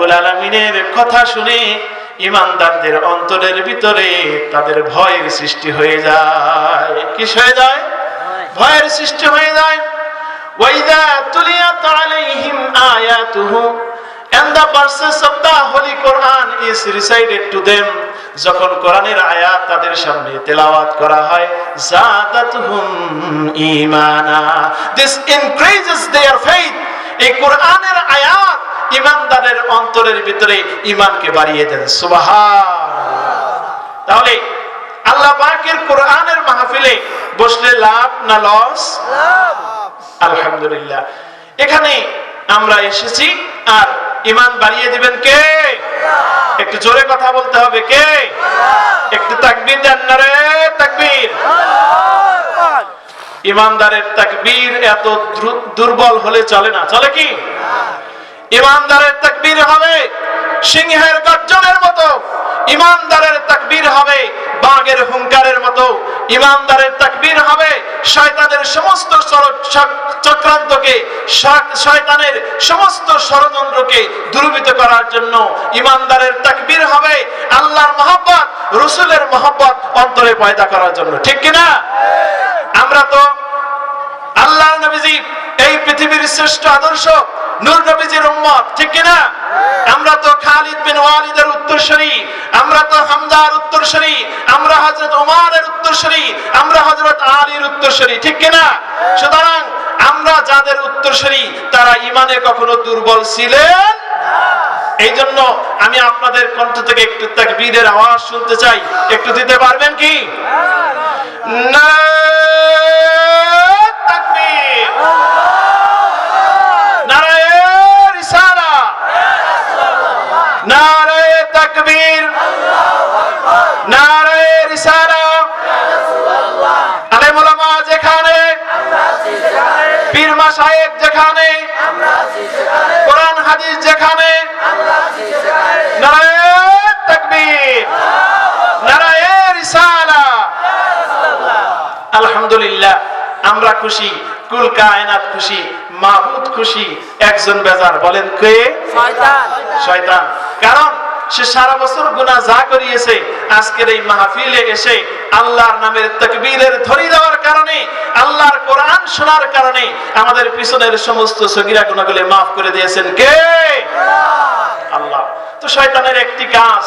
রব্বুল আলামিনের কথা শুনে ঈমানদারদের অন্তরের ভিতরে তাদের ভয়ের সৃষ্টি হয়ে যায়। কি হয়ে যায়? ভয়ের সৃষ্টি হয়ে যায়। ওয়াইদা তুলিয়াত আলাইহিম আয়াতুহু, and the verses of the Holy Quran is recited to them, যখন কোরআনের আয়াত তাদের সামনে তেলাওয়াত করা হয়, জাদাতুহুম ঈমানা, this increases their faith, এই কোরআনের আয়াত ঈমানদারের অন্তরের ভিতরে ঈমানকে বাড়িয়ে দেন। সুবহানাল্লাহ। তাহলে আল্লাহ পাকের কোরআনের মাহফিলে বসলে লাভ না লস? লাভ। আলহামদুলিল্লাহ, এখানে আমরা এসেছি, আর ঈমান বাড়িয়ে দিবেন কে? একটু জোরে কথা বলতে হবে, কে? একটু তাকবীর দেন না রে, তাকবীর। ঈমানদারের তাকবীর এত দুর্বল হলে চলে না, চলে কি? ঈমানদারের তাকবীর হবে সিংহের গর্জনের মতো, ঈমানদারের তাকবীর হবে বাঘের হুঙ্কারের মতো, ঈমানদারের তাকবীর হবে শয়তানের সমস্ত চক্রান্তকে, শয়তানের সমস্ত ষড়যন্ত্রকে দূরীভূত করার জন্য। ঈমানদারের তাকবীর হবে আল্লাহর মহব্বত, রাসূলের মহব্বত অন্তরে পয়দা করার জন্য। ঠিক কি না? আমরা তো আল্লাহর নবীজি এই পৃথিবীর শ্রেষ্ঠ আদর্শ, নূর নবীজির উম্মত। ঠিক কি না? আমরা তো খালিদ বিন ওয়ালিদের উত্তরসূরি, আমরা তো হামজার উত্তরসূরি, আমরা হযরত ওমরের উত্তরসূরি, আমরা হযরত আলীর উত্তরসূরি। ঠিক কি না? সুতরাং আমরা যাদের উত্তরসূরি তারা ঈমানে কখনো দুর্বল ছিলেন না। এই জন্য আমি আপনাদের কণ্ঠ থেকে একটু তাকবীরের আওয়াজ শুনতে চাই। একটু দিতে পারবেন কি? না তাকবীর, নারায়ে রিসালাত, নারায়ে তাকবীর, নারায়ে রিসালাত। আলেম ওলামা যেখানে, পীর মাশায়েখ যেখানে, কোরআন হাদিস যেখানে, নারায়ে তাকবীর, নারায়ে রিসালাত। আলহামদুলিল্লাহ, আমরা খুশি, কুল কায়নাত খুশি, মাবুদ খুশি, একজন বেজার। বলেন কে? শয়তান। শয়তান। কারণ সে সারা বছর গুনাহ যা করিয়েছে, আজকের এই মাহফিলে এসে আল্লাহর নামের তাকবীরের ধ্বনি দেওয়ার কারণে, আল্লাহর কোরআন শোনার কারণে আমাদের পিছনের সমস্ত সগীরা গুনাহগুলো মাফ করে দিয়েছেন কে? আল্লাহ। তো শয়তানের একটি কাজ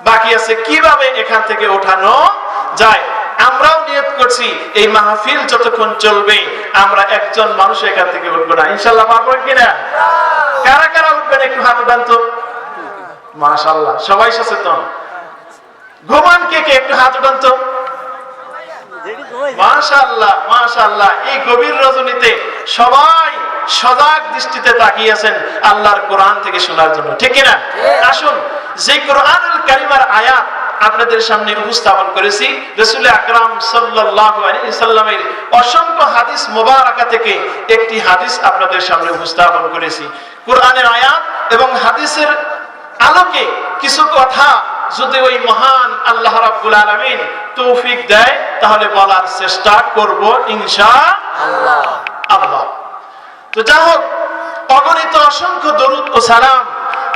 বাকি আছে, কিভাবে এখান থেকে ওঠানো যায়। আমরাও নিয়ত করছি এই মাহফিল যতক্ষণ চলবে আমরা একজন মানুষ এখান থেকে উঠবো না। ইনশাআল্লাহ পারবো কিনা? কারা কারা উঠবেন একটু হাত উঠান তো। মাশাআল্লাহ, সবাই সচেতন। ঘুমান কে কে? একটু হাত উঠান তো। মাশাআল্লাহ, মাশাআল্লাহ। এই গভীর রজনীতে সবাই সজাগ দৃষ্টিতে তাকিয়ে আছেন আল্লাহর কোরআন থেকে শোনার জন্য। ঠিক কিনা? আসুন, যে কোরআনুল কারীমের আয়াত আপনাদের সামনে উপস্থাপন করেছি, রাসূল আকরাম সাল্লাল্লাহু আলাইহি সাল্লামের অসংখ্য হাদিস মুবারাকা থেকে একটি হাদিস আপনাদের সামনে উপস্থাপন করেছি। কোরআনের আয়াত এবং হাদিসের আলোকে কিছু কথা যদি ওই মহান আল্লাহ রাব্বুল আলামিন তৌফিক দেয় তাহলে বলার চেষ্টা করব ইনশাআল্লাহ। আল্লাহ। তো যা হোক, অগণিত অসংখ্য দরুদ ও সালাম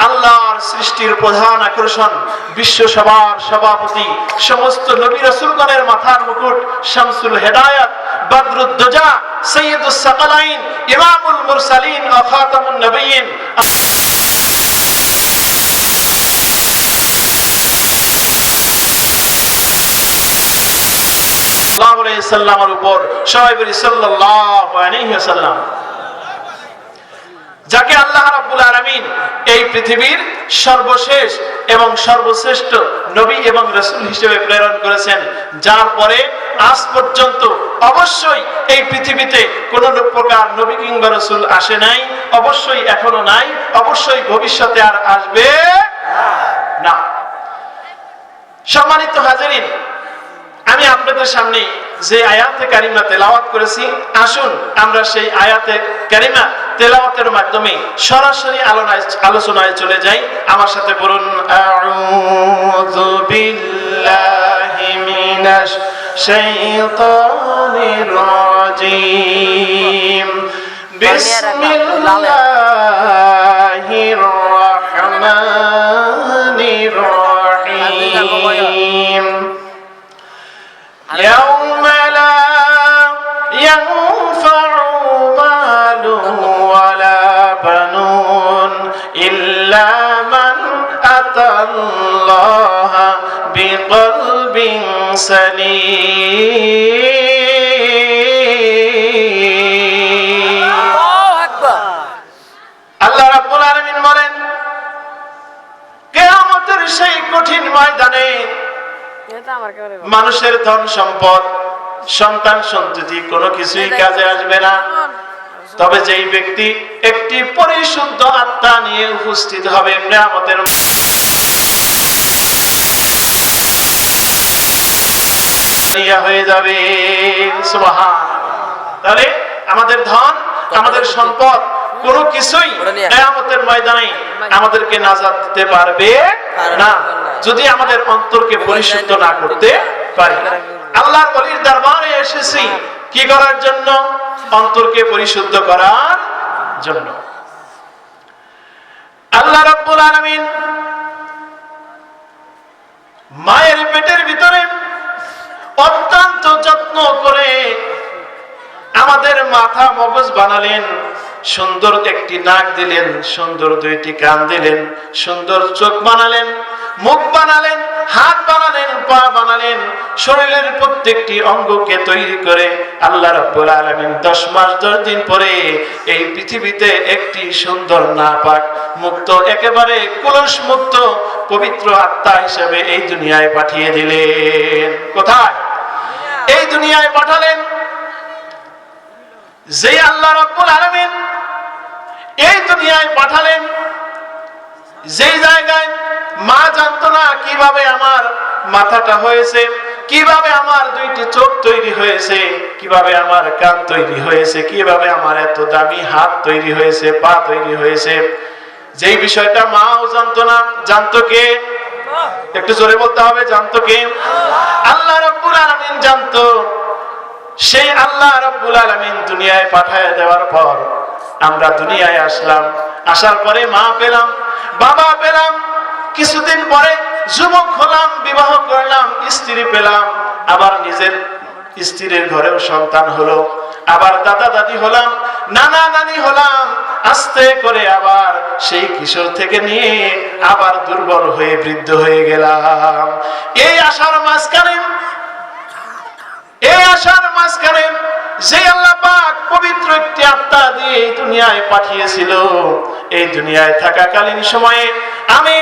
আল্লাহর সৃষ্টির প্রধান আকর্ষণ, বিশ্ব সভার সভাপতি, সমস্ত নবী রাসূলগণের মাথার মুকুট, শামসুল হেদায়াত, বদরুদ্দোজা, সৈয়দুস সাকালাইন, ইমামুল মুরসালিন ও খাতামুন নবিয়্যিন সাল্লাল্লাহু আলাইহি সাল্লামের উপর সবাই বলি সাল্লাল্লাহু আলাইহি ওয়াসাল্লাম, যাকে আল্লাহ রাব্বুল আলামিন এই পৃথিবীর সর্বশেষ এবং সর্বশ্রেষ্ঠ নবী এবং রাসূল হিসেবে প্রেরণ করেছেন, যার পরে আজ পর্যন্ত অবশ্যই এই পৃথিবীতে কোন প্রকার নবী কিংবা রাসূল আসে নাই, অবশ্যই এখনো নাই, অবশ্যই ভবিষ্যতে আর আসবে না। সম্মানিত হাজিরিন, আমি আপনাদের সামনে যে আয়াতে কারিমা তেলাওয়াত করেছি, আসুন আমরা সেই আয়াতে কারিমা তেলাওয়াতের মাধ্যমে সরাসরি আলোচনায় চলে যাই। আমার সাথে বলুন, আউযু বিল্লাহি মিনাশ শাইতানির রাজীম, বিসমিল্লাহির আল্লাহ বিকলবিন সালিম। আল্লাহ রাব্বুল আলামিন বলেন, কিয়ামতের সেই কঠিন ময়দানে মানুষের ধন সম্পদ, সন্তান সন্ততি কোনো কিছুই কাজে আসবে না। তবে যেই ব্যক্তি একটি পরিশুদ্ধ আত্মা নিয়ে উপস্থিত হবে কিয়ামতের হয়ে যাবে। সুবহানাল্লাহ। তাহলে আমাদের ধন, আমাদের সম্পদ কোনো কিছুই কিয়ামতের ময়দানে আমাদেরকে নাজাত দিতে পারবে না, যদি আমাদের অন্তরকে পরিশুদ্ধ না করতে পারি। আল্লাহর ওলির দরবারে এসেছি কি করার জন্য? অন্তরকে পরিশুদ্ধ করার জন্য। আল্লাহ রাব্বুল আলামিন মায়ের পেটের ভিতরে অত্যন্ত যত্ন করে আমাদের মাথা মগজ বানালেন, সুন্দর একটি নাক দিলেন, সুন্দর দুইটি কান দিলেন, সুন্দর চোখ বানালেন, মুখ বানালেন, হাত বানালেন, পা বানালেন, শরীরের প্রত্যেকটি অঙ্গকে তৈরি করে আল্লাহ রাব্বুল আলামিন 10 মাস 10 দিন পরে এই পৃথিবীতে একটি সুন্দর নাপাক মুক্ত, একেবারে কলুষ মুক্ত পবিত্র আত্মা হিসেবে এই দুনিয়ায় পাঠিয়ে দিলেন। কোথায়? এই দুনিয়ায় পাঠালেন। যে আল্লাহ রাব্বুল আলামিন এই দুনিয়ায় পাঠালেন, যেই জায়গায় মা জানতো না কিভাবে আমার মাথাটা হয়েছে, কিভাবে আমার দুইটি চোখ তৈরি হয়েছে, কিভাবে আমার কান তৈরি হয়েছে, কিভাবে আমার এত দামি হাত তৈরি হয়েছে, পা তৈরি হয়েছে, যেই বিষয়টা মাও জানতো না, জানতো কে? একটু জোরে বলতে হবে, জানতো কে? আল্লাহ রাব্বুল আলামিন জানতো। সেই আল্লাহ রাব্বুল আলামিন দুনিয়ায় পাঠায় দেওয়ার পর আমরা দুনিয়ায় আসলাম। আসার পরে মা পেলাম, বাবা পেলাম, কিছুদিন পরে যুবক হলাম, বিবাহ করলাম, স্ত্রী পেলাম, আবার নিজের স্ত্রীর ঘরেও সন্তান হলো, আবার দাদা দাদি হলাম, নানা নানি হলাম, আস্তে করে আবার সেই কিশোর থেকে নিয়ে আবার দুর্বল হয়ে বৃদ্ধ হয়ে গেলাম। এই আশার মাঝখানে যে আল্লাহ পাক পবিত্র একটি আত্মা দিয়ে এই দুনিয়ায় পাঠিয়েছিল, এই দুনিয়ায় থাকাকালীন সময়ে আমি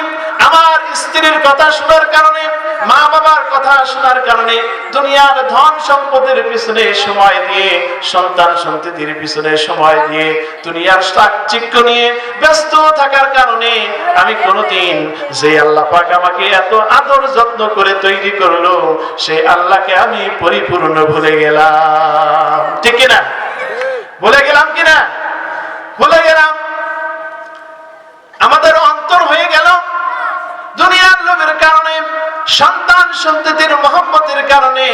আমার স্ত্রীর কথা শোনার কারণে, মা বাবার কথা শোনার কারণে, দুনিয়ার ধন সম্পদের পিছনে সময় দিয়ে, সন্তান সন্ততির পিছনে সময় দিয়ে, দুনিয়ার চাকচিক্য নিয়ে ব্যস্ত থাকার কারণে আমি কোনোদিন যে আল্লাহ পাক আমাকে এত আদর যত্ন করে তৈরি করলো, সেই আল্লাহকে আমি পরিপূর্ণ ভুলে গেলাম। ঠিক কিনা? ভুলে গেলাম কিনা? ভুলে গেলাম। আমাদের অন্তর হয়ে গেল দুনিয়ার লোভের কারণে, সন্তান সন্ততির মহব্বতের কারণে,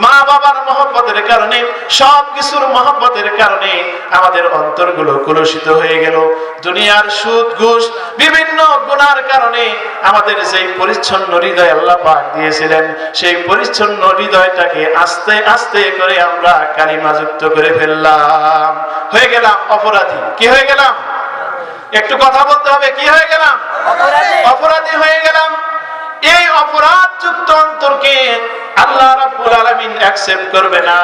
মা বাবার মহব্বতের কারণে, সব কিছুর মহব্বতের কারণে আমাদের অন্তরগুলো কলুষিত হয়ে গেল। দুনিয়ার সুদ ঘুষ বিভিন্ন গুনার কারণে আমাদের যেই পরিচ্ছন্ন হৃদয় আল্লাহ পাক দিয়েছিলেন, সেই পরিচ্ছন্ন হৃদয়টাকে আস্তে আস্তে করে আমরা কালিমাযুক্ত করে ফেললাম, হয়ে গেলাম অপরাধী। কি হয়ে গেলাম? একটু কথা বলতে হবে, কি হয়ে গেলাম? অপরাধী হয়ে গেলাম। এই অপরাধযুক্ত অন্তরকে আল্লাহ রাব্বুল আলামিন অ্যাকসেপ্ট করবে না।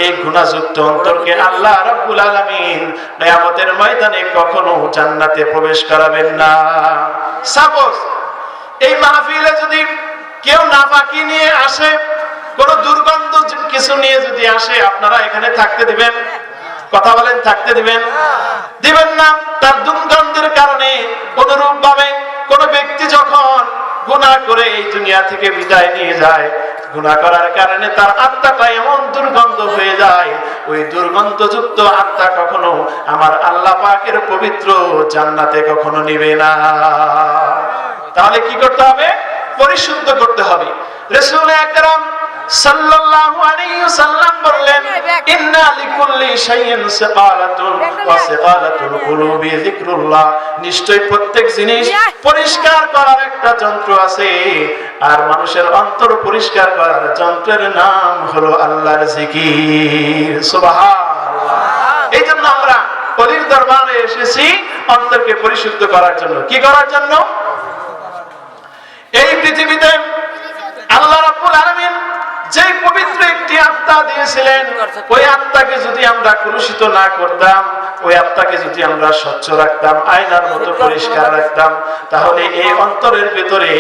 এই গুনাহযুক্ত অন্তরকে আল্লাহ রাব্বুল আলামিন কিয়ামতের ময়দানে কখনো জান্নাতে প্রবেশ করাবেন না। সাপোজ এই মাহফিলে যদি কেউ নাপাকি নিয়ে আসে, কোন দুর্গন্ধ কিছু নিয়ে যদি আসে, আপনারা এখানে থাকতে দিবেন? কথা বলেন, থাকতে দিবেন? দিবেন না। তার দুর্গন্ধের কারণে অনুরূপ ভাবে কোন ব্যক্তি যখন গুনাহ করে এই দুনিয়া থেকে বিদায় নিয়ে যায়, গুনাহ করার কারণে তার আত্মাটা এমন দুর্গন্ধ হয়ে যায়, ওই দুর্গন্ধযুক্ত আত্মা কখনো আমার আল্লাহ পাকের পবিত্র জান্নাতে কখনো নিবে না। তাহলে কি করতে হবে? পরিশুদ্ধ করতে হবে। রাসূল আকরাম সাল্লাল্লাহু আলাইহি ওয়াসাল্লাম বললেন, ইন্না লিকুল্লি শাইইন সিকালাতুন ওয়া সিকালাতুল কুলুবি যিকরুল্লাহ। নিশ্চয়ই প্রত্যেক জিনিস পরিষ্কার করার একটা যন্ত্র আছে, আর মানুষের অন্তর পরিষ্কার করার যন্ত্রের নাম হলো আল্লাহর জিকির। সুবহানাল্লাহ। এইজন্য আমরা ওলির দরবারে এসেছি অন্তরকে পরিশুদ্ধ করার জন্য। কি করার জন্য? এই পৃথিবীতে আল্লাহ রাব্বুল আলামিন যে পবিত্র একটি আত্মা দিয়েছিলেন, ওই আত্মাকে যদি আমরা কলুষিত না করতাম, ওই আত্মাকে যদি আমরা স্বচ্ছ রাখতাম, আয়নার মতো পরিষ্কার রাখতাম, তাহলে এই অন্তরের ভিতরে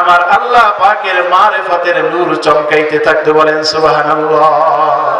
আমার আল্লাহ পাকের মারিফাতের নূর চমকাইতে থাকতে। বলেন সুবহানাল্লাহ।